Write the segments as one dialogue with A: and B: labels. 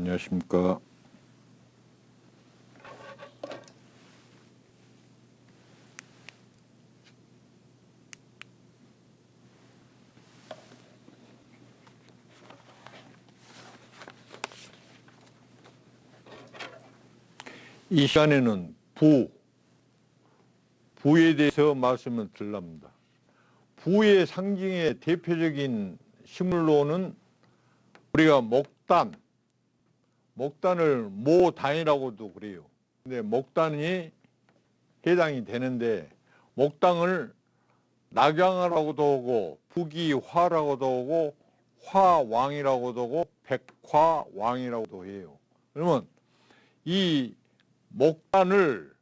A: 안녕하십니까. 이 시간에는 부에 대해서 말씀을 드립니다. 부의 상징의 대표적인 식물로는 우리가 목단을 모단이라고도 그래요. 근데 목단이 해당이 되는데, 목단을 낙양화라고도 하고 부기화라고도 하고 화왕이라고도 하고 백화왕이라고도 해요. 그러면 이 목단을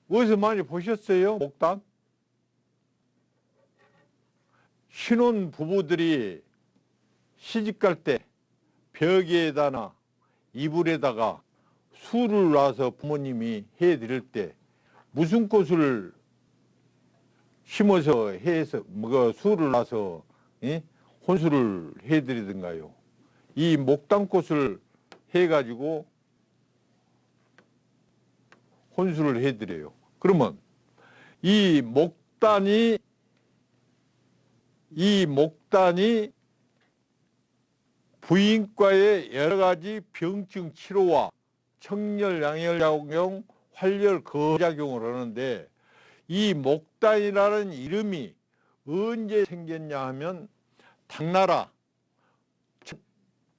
A: 어디서 많이 보셨어요? 목단? 신혼 부부들이 시집갈 때 벽에다나 이불에다가 술을 놔서 부모님이 해드릴 때 무슨 꽃을 심어서 해서 술을 놔서 혼수를 해드리던가요? 이 목단꽃을 해가지고 혼수를 해드려요. 그러면 이 목단이 부인과의 여러 가지 병증 치료와 청열, 양혈작용, 활혈, 거작용을 하는데, 이 목단이라는 이름이 언제 생겼냐 하면 당나라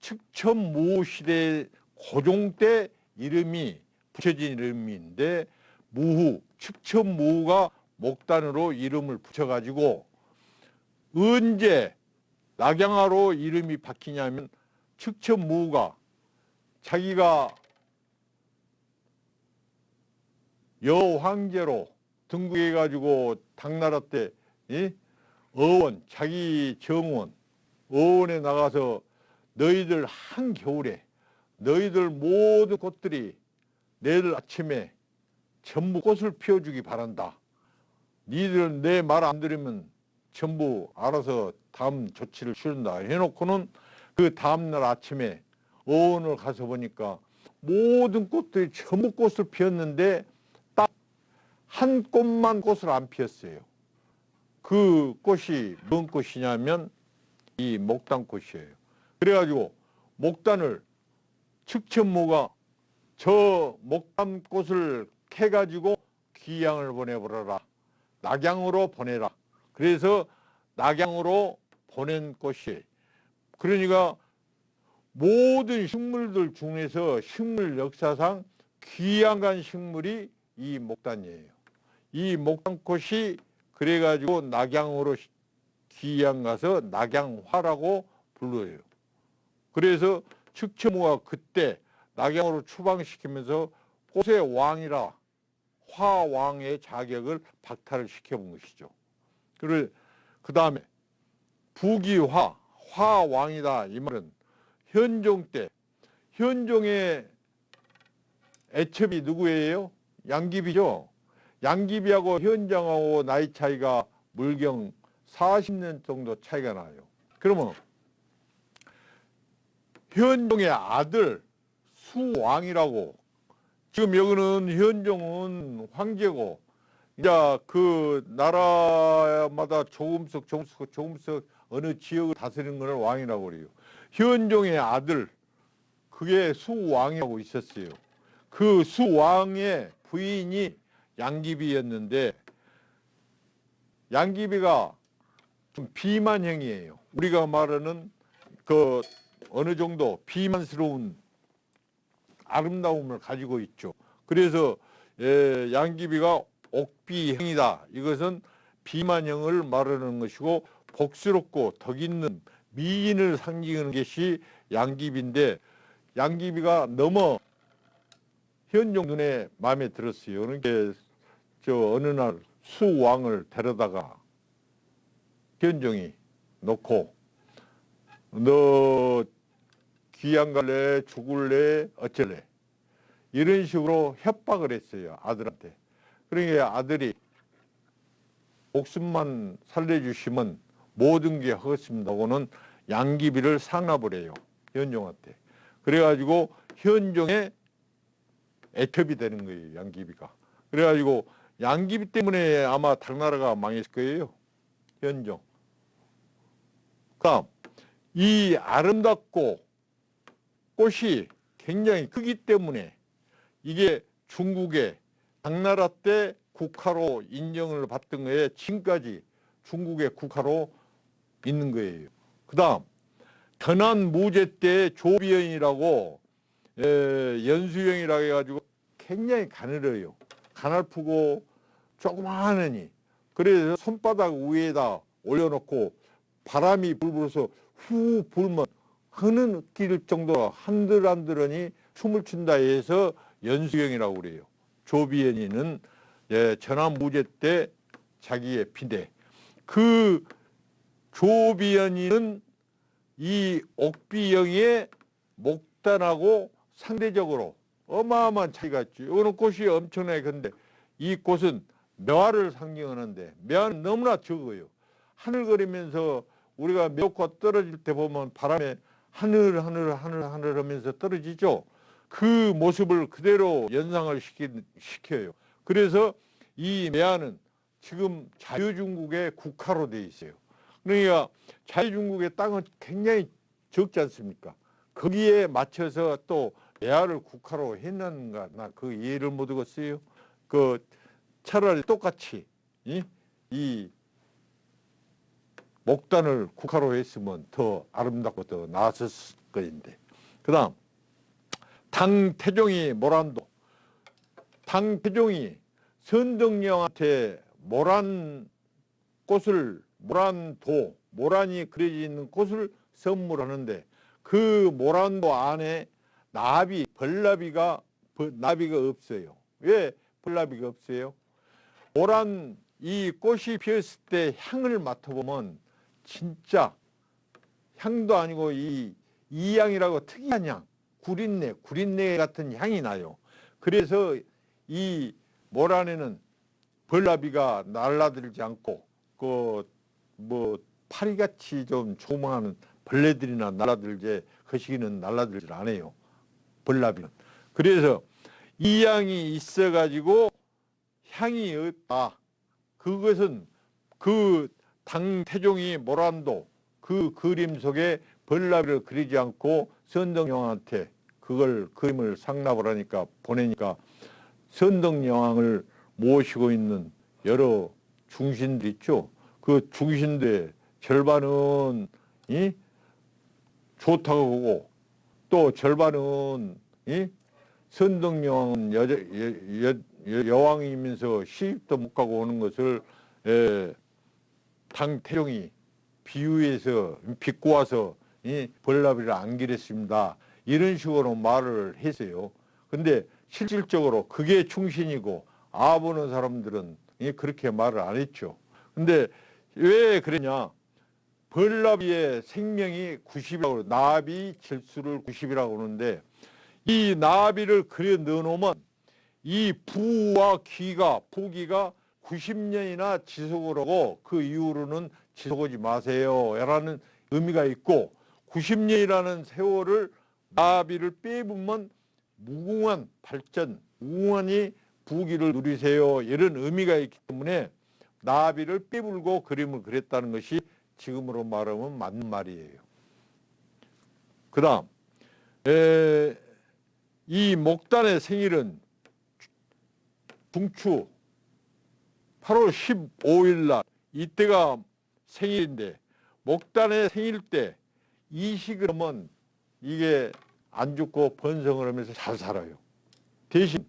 A: 측천무 시대 고종 때 이름이 붙여진 이름인데, 측천무가 목단으로 이름을 붙여가지고 언제 낙양화로 이름이 바뀌냐면, 측천무가 자기가 여황제로 등극해가지고 당나라 때 자기 정원 어원에 나가서 너희들 한겨울에 너희들 모든 꽃들이 내일 아침에 전부 꽃을 피워주기 바란다. 니들 내 말 안 들으면 전부 알아서 다음 조치를 취한다 해놓고는, 그 다음날 아침에 어원을 가서 보니까 모든 꽃들이 전부 꽃을 피웠는데 딱 한 꽃만 꽃을 안 피웠어요. 그 꽃이 무슨 꽃이냐면 이 목단꽃이에요. 그래가지고 목단을 측천무가 저 목단꽃을 캐가지고 귀양을 보내버려라, 낙양으로 보내라. 그래서 낙양으로 보낸 꽃이에요. 그러니까 모든 식물들 중에서 식물 역사상 귀양한 식물이 이 목단이에요. 이 목단꽃이 그래가지고 낙양으로 귀양 가서 낙양화라고 불러요. 그래서 측천무가 그때 낙양으로 추방시키면서 꽃의 왕이라 화왕의 자격을 박탈을 시켜본 것이죠. 그 다음에 부기화, 화왕이다 이 말은 현종 때, 현종의 애첩이 누구예요? 양귀비죠. 양귀비하고 현종하고 나이 차이가 물경 40년 정도 차이가 나요. 그러면 현종의 아들 수왕이라고, 지금 여기는 현종은 황제고, 이제 그 나라마다 조금씩 어느 지역을 다스리는 것을 왕이라고 그래요. 현종의 아들, 그게 수왕이라고 있었어요. 그 수왕의 부인이 양귀비였는데, 양귀비가 좀 비만형이에요. 우리가 말하는 그 어느 정도 비만스러운 아름다움을 가지고 있죠. 그래서 양귀비가 옥비형이다. 이것은 비만형을 말하는 것이고, 복스럽고 덕 있는 미인을 상징하는 것이 양귀비인데, 양귀비가 너무 현종 눈에 마음에 들었어요. 그러니까 어느 날 수왕을 데려다가 현종이 놓고, 너 귀양 갈래, 죽을래, 어쩔래, 이런 식으로 협박을 했어요, 아들한테. 그러니까 아들이 목숨만 살려주시면 모든 게 하겠습니다 하고는 양귀비를 상납을 해요, 현종한테. 그래가지고 현종의 애첩이 되는 거예요, 양귀비가. 그래가지고 양귀비 때문에 아마 당나라가 망했을 거예요, 현종. 그다음 이 아름답고 꽃이 굉장히 크기 때문에 이게 중국의 당나라 때 국화로 인정을 받던 거에 지금까지 중국의 국화로 있는 거예요. 그다음 전한 무제 때 조비연이라고 연수형이라고 해가지고 굉장히 가늘어요. 가늘프고 조그마하니 그래서 손바닥 위에다 올려놓고 바람이 불어서 후 불면 흐느낄 정도로 한들한들하니 춤을 춘다 해서 연수형이라고 그래요. 조비연이는 전한 무제 때 자기의 피인데 그 조비연이는 이 옥비영의 목단하고 상대적으로 어마어마한 차이가 있죠. 어느 꽃이 엄청나게 큰데 이 꽃은 매화를 상징하는데 매화는 너무나 적어요. 하늘거리면서 우리가 매화꽃 떨어질 때 보면 바람에 하늘 하면서 떨어지죠. 그 모습을 그대로 연상을 시켜요. 그래서 이 매화는 지금 자유중국의 국화로 되어 있어요. 그러니까 자유중국의 땅은 굉장히 적지 않습니까? 거기에 맞춰서 또 매화를 국화로 했는가 나 그 이해를 못 하겠어요. 그 차라리 똑같이 이 목단을 국화로 했으면 더 아름답고 더 나았을 것인데. 그다음 당태종이 모란도. 당태종이 선덕령한테 모란도, 모란이 그려져 있는 꽃을 선물하는데 그 모란도 안에 벌나비가 없어요. 왜 벌나비가 없어요? 모란 이 꽃이 피었을 때 향을 맡아보면 진짜 향도 아니고 이 향이라고 특이한 향, 구린내 같은 향이 나요. 그래서 이 모란에는 벌나비가 날아들지 않고 파리같이 좀 조망하는 벌레들이나 날아들지 그 시기는 날아들질 않아요. 벌나비는. 그래서 이 향이 있어가지고 향이 없다. 그것은 그 당태종이 모란도 그 그림 속에 벌나비를 그리지 않고 선덕여왕한테 그걸 그림을 상납을 하니까 보내니까 선덕여왕을 모시고 있는 여러 중신들 있죠. 그 중신들의 절반은 좋다고 보고 또 절반은 선덕여왕은 여왕이면서 시집도 못 가고 오는 것을 당태종이 비유해서 비꼬아서 벌나비를 안 기렸습니다. 이런 식으로 말을 했어요. 근데 실질적으로 그게 충신이고 아보는 사람들은 그렇게 말을 안 했죠. 근데 왜 그러냐? 벌나비의 생명이 90이라고 나비 질수를 90이라고 하는데 이 나비를 그려 넣어놓으면 이 부와 부기가 90년이나 지속을 하고 그 이후로는 지속하지 마세요 라는 의미가 있고 90년이라는 세월을 나비를 빼보면 무궁한 발전, 무궁한이 부귀를 누리세요 이런 의미가 있기 때문에 나비를 빼불고 그림을 그렸다는 것이 지금으로 말하면 맞는 말이에요. 그 다음 이 목단의 생일은 중추 8월 15일 날 이때가 생일인데 목단의 생일 때 이식을 하면 이게 안 죽고 번성을 하면서 잘 살아요. 대신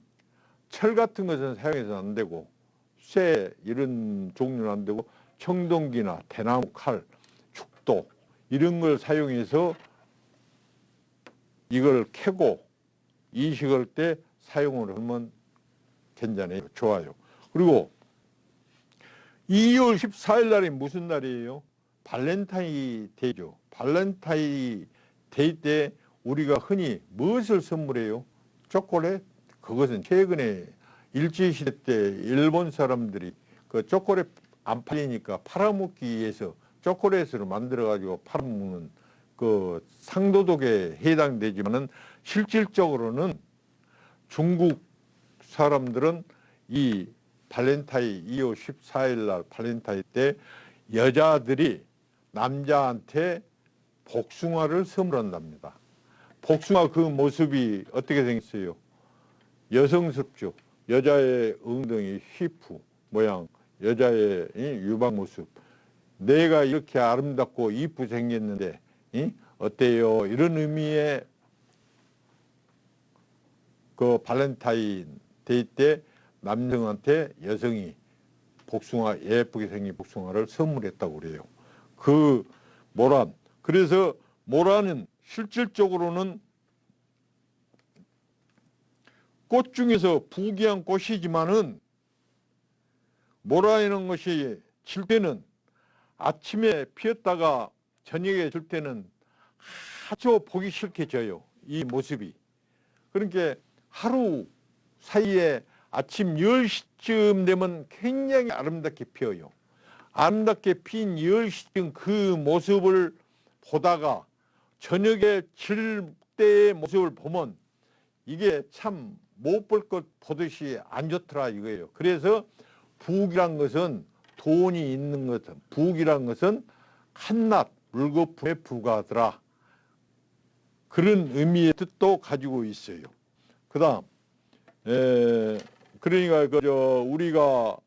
A: 철 같은 것은 사용해서는 안 되고 쇠 이런 종류는 안 되고 청동기나 대나무 칼, 죽도 이런 걸 사용해서 이걸 캐고 이식할 때 사용을 하면 괜찮아요. 좋아요. 그리고 2월 14일 날이 무슨 날이에요? 발렌타인데이죠. 발렌타인데이 때 우리가 흔히 무엇을 선물해요? 초콜릿? 그것은 최근에 일제시대 때 일본 사람들이 그 초콜릿 안 팔리니까 팔아먹기 위해서 초콜릿을 만들어 가지고 팔아먹는 그 상도덕에 해당되지만은 실질적으로는 중국 사람들은 이 발렌타인 2월 14일 날 발렌타인 때 여자들이 남자한테 복숭아를 선물한답니다. 복숭아 그 모습이 어떻게 생겼어요? 여성스럽죠. 여자의 엉덩이 히프 모양, 여자의 유방 모습. 내가 이렇게 아름답고 이쁘게 생겼는데 어때요? 이런 의미의 그 발렌타인 데이 때 남성한테 여성이 복숭아, 예쁘게 생긴 복숭아를 선물했다고 그래요. 그 모란. 그래서 모란은 실질적으로는 꽃 중에서 부귀한 꽃이지만은 모란이라는 것이 질 때는 아침에 피었다가 저녁에 질 때는 아주 보기 싫게 져요. 이 모습이. 그러니까 하루 사이에 아침 10시쯤 되면 굉장히 아름답게 피어요. 아름답게 핀 10시쯤 그 모습을 보다가 저녁에 질 때의 모습을 보면 이게 참 못 볼 것 보듯이 안 좋더라 이거예요. 그래서 부귀란 것은 돈이 있는 것, 부귀란 것은 한낱 물거품에 불과하더라. 그런 의미의 뜻도 가지고 있어요. 그 다음, 그러니까 우리가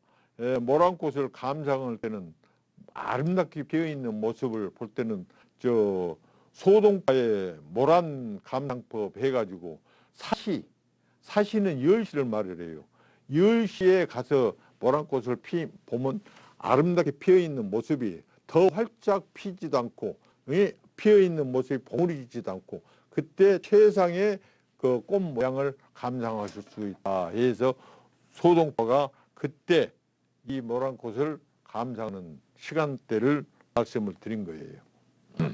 A: 모란꽃을 감상할 때는 아름답게 피어있는 모습을 볼 때는 소동파의 모란 감상법 해가지고 사시는 10시를 말을 해요. 10시에 가서 모란꽃을 보면 아름답게 피어있는 모습이 더 활짝 피지도 않고 피어있는 모습이 봉우리지도 않고 그때 최상의 그 꽃 모양을 감상하실 수 있다 해서 소동파가 그때 이 모란꽃을 감상하는 시간대를 말씀을 드린 거예요.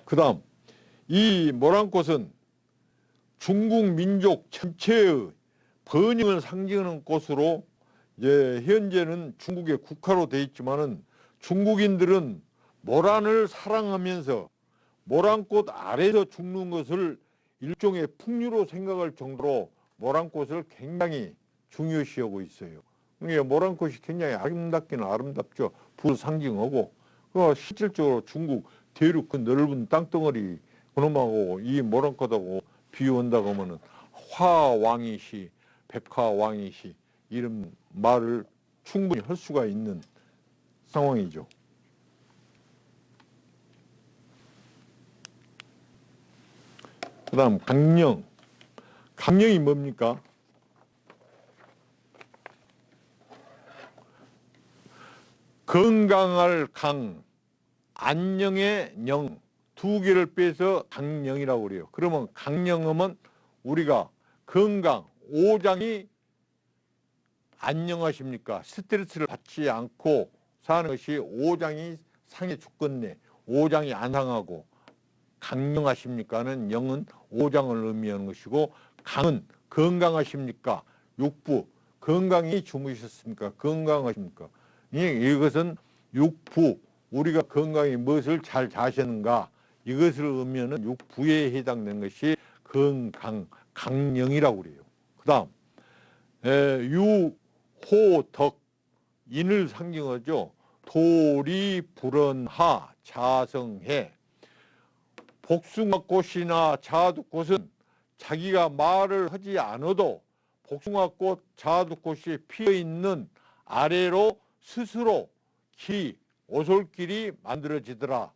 A: 그 다음 이 모란꽃은 중국 민족 전체의 번영을 상징하는 꽃으로 이제 현재는 중국의 국화로 되어 있지만은 중국인들은 모란을 사랑하면서 모란꽃 아래서 죽는 것을 일종의 풍류로 생각할 정도로 모란꽃을 굉장히 중요시하고 있어요. 그러니까 모란꽃이 굉장히 아름답기는 아름답죠. 부 상징하고 실질적으로 중국 대륙 그 넓은 땅덩어리 그놈하고 이 모란꽃하고 비유한다고 하면은 화왕이시, 백화왕이시 이런 말을 충분히 할 수가 있는 상황이죠. 그 다음 강령. 강령이 뭡니까? 건강할 강, 안녕의 영 두 개를 빼서 강령이라고 그래요. 그러면 강령하면 우리가 건강, 오장이 안녕하십니까? 스트레스를 받지 않고 사는 것이 오장이 상해 죽겠네. 오장이 안 상하고 강령하십니까는 영은 오장을 의미하는 것이고 강은 건강하십니까? 육부 건강히 주무셨습니까? 건강하십니까? 이것은 육부 우리가 건강히 무엇을 잘 자셨는가 이것을 의미하는 육부에 해당되는 것이 건강 강령이라고 그래요. 그 다음 유호덕 인을 상징하죠. 도리 불언하 자성해. 복숭아꽃이나 자두꽃은 자기가 말을 하지 않아도 복숭아꽃 자두꽃이 피어있는 아래로 스스로 오솔길이 만들어지더라.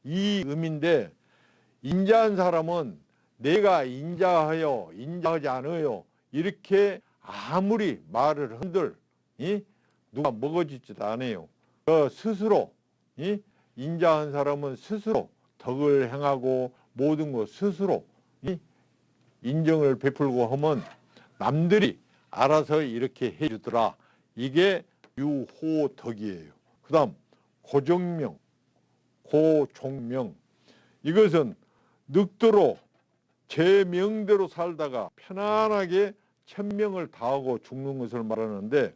A: 이 의미인데 인자한 사람은 내가 인자하여 인자하지 않아요 이렇게 아무리 말을 한들 누가 먹어지지도 않아요. 스스로 인자한 사람은 스스로 덕을 행하고 모든 것 스스로 인정을 베풀고 하면 남들이 알아서 이렇게 해주더라. 이게 유호덕이에요. 그 다음 고종명, 고종명. 이것은 늑대로 제 명대로 살다가 편안하게 천명을 다하고 죽는 것을 말하는데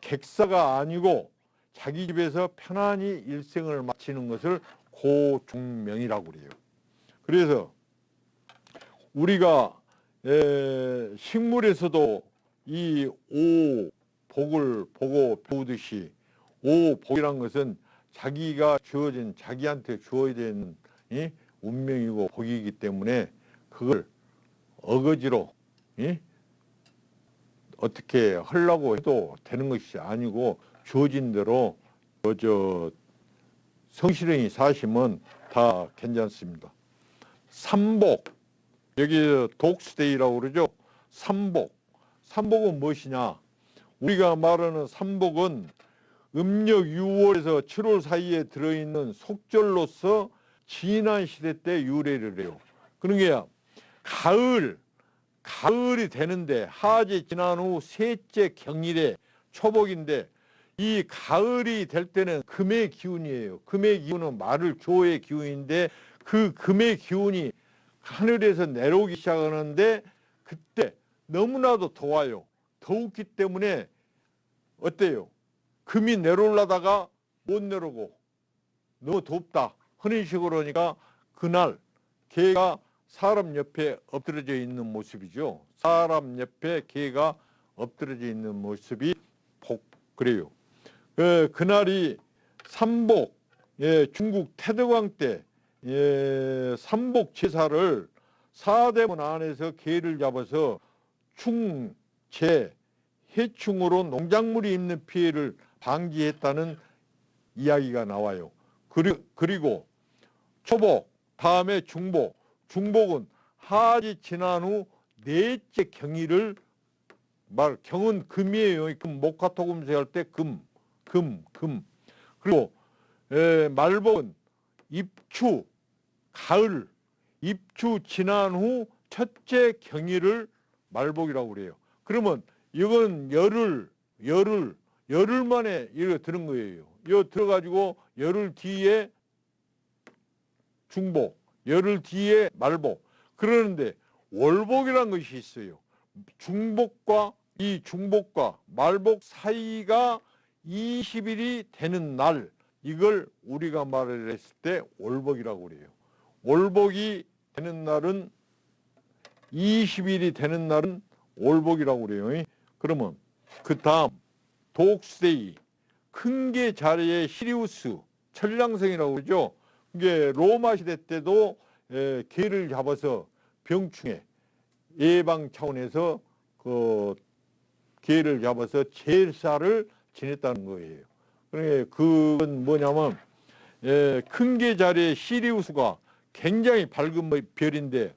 A: 객사가 아니고 자기 집에서 편안히 일생을 마치는 것을 고중명이라고 그래요. 그래서 우리가 식물에서도 이 오복을 보고 배우듯이 오복이란 것은 자기가 주어진 자기한테 주어야 되는 운명이고 복이기 때문에 그걸 어거지로 어떻게 하려고 해도 되는 것이 아니고 주어진 대로 성실히 사시면 다 괜찮습니다. 삼복, 여기 독수데이라고 그러죠. 삼복은 무엇이냐? 우리가 말하는 삼복은 음력 6월에서 7월 사이에 들어있는 속절로서 지난 시대 때 유래를 해요. 그러니까 가을이 되는데 하지 지난 후 셋째 경일에 초복인데 이 가을이 될 때는 금의 기운이에요. 금의 기운은 말을 조의 기운인데 그 금의 기운이 하늘에서 내려오기 시작하는데 그때 너무나도 더워요. 더웠기 때문에 어때요? 금이 내려오려다가 못 내려오고 너무 덥다 하는 식으로 하니까 그날 개가 사람 옆에 엎드려져 있는 모습이죠. 사람 옆에 개가 엎드려져 있는 모습이 그래요. 그날이 삼복, 중국 태덕왕 때 삼복 제사를 사대문 안에서 개를 잡아서 해충으로 농작물이 입는 피해를 방지했다는 이야기가 나와요. 그리고 초복, 다음에 중복은 하지 지난 후 넷째 경일을 경은 금이에요. 목화토금세 할 때 금. 그리고 말복은 가을, 입추 지난 후 첫째 경일을 말복이라고 그래요. 그러면 이건 열흘 만에 이거 드는 거예요. 이거 들어가지고 열흘 뒤에 중복, 열흘 뒤에 말복. 그러는데 월복이라는 것이 있어요. 중복과 말복 사이가 20일이 되는 날, 이걸 우리가 말을 했을 때 월복이라고 그래요. 월복이 되는 날은 20일이 되는 날은 월복이라고 그래요. 그러면 그 다음 독수데이, 큰 개 자리에 시리우스, 천량성이라고 그러죠. 이게 로마 시대 때도 개를 잡아서 병충해 예방 차원에서 그 개를 잡아서 제사를 지냈다는 거예요. 그러니까 그건 뭐냐면 큰 개 자리에 시리우스가 굉장히 밝은 별인데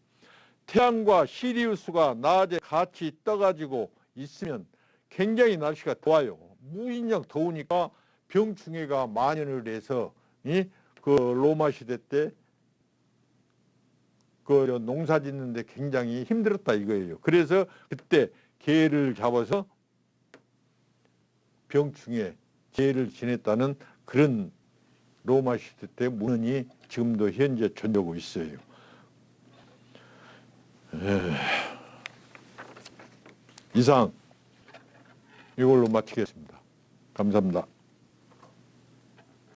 A: 태양과 시리우스가 낮에 같이 떠가지고 있으면 굉장히 날씨가 더워요. 무진장 더우니까 병충해가 만연을 해서 그 로마 시대 때 그 농사 짓는데 굉장히 힘들었다 이거예요. 그래서 그때 개를 잡아서 병충해 제를 지냈다는 그런 로마 시대 때 문헌이 지금도 현재 존재하고 있어요. 이상 이걸로 마치겠습니다. 감사합니다.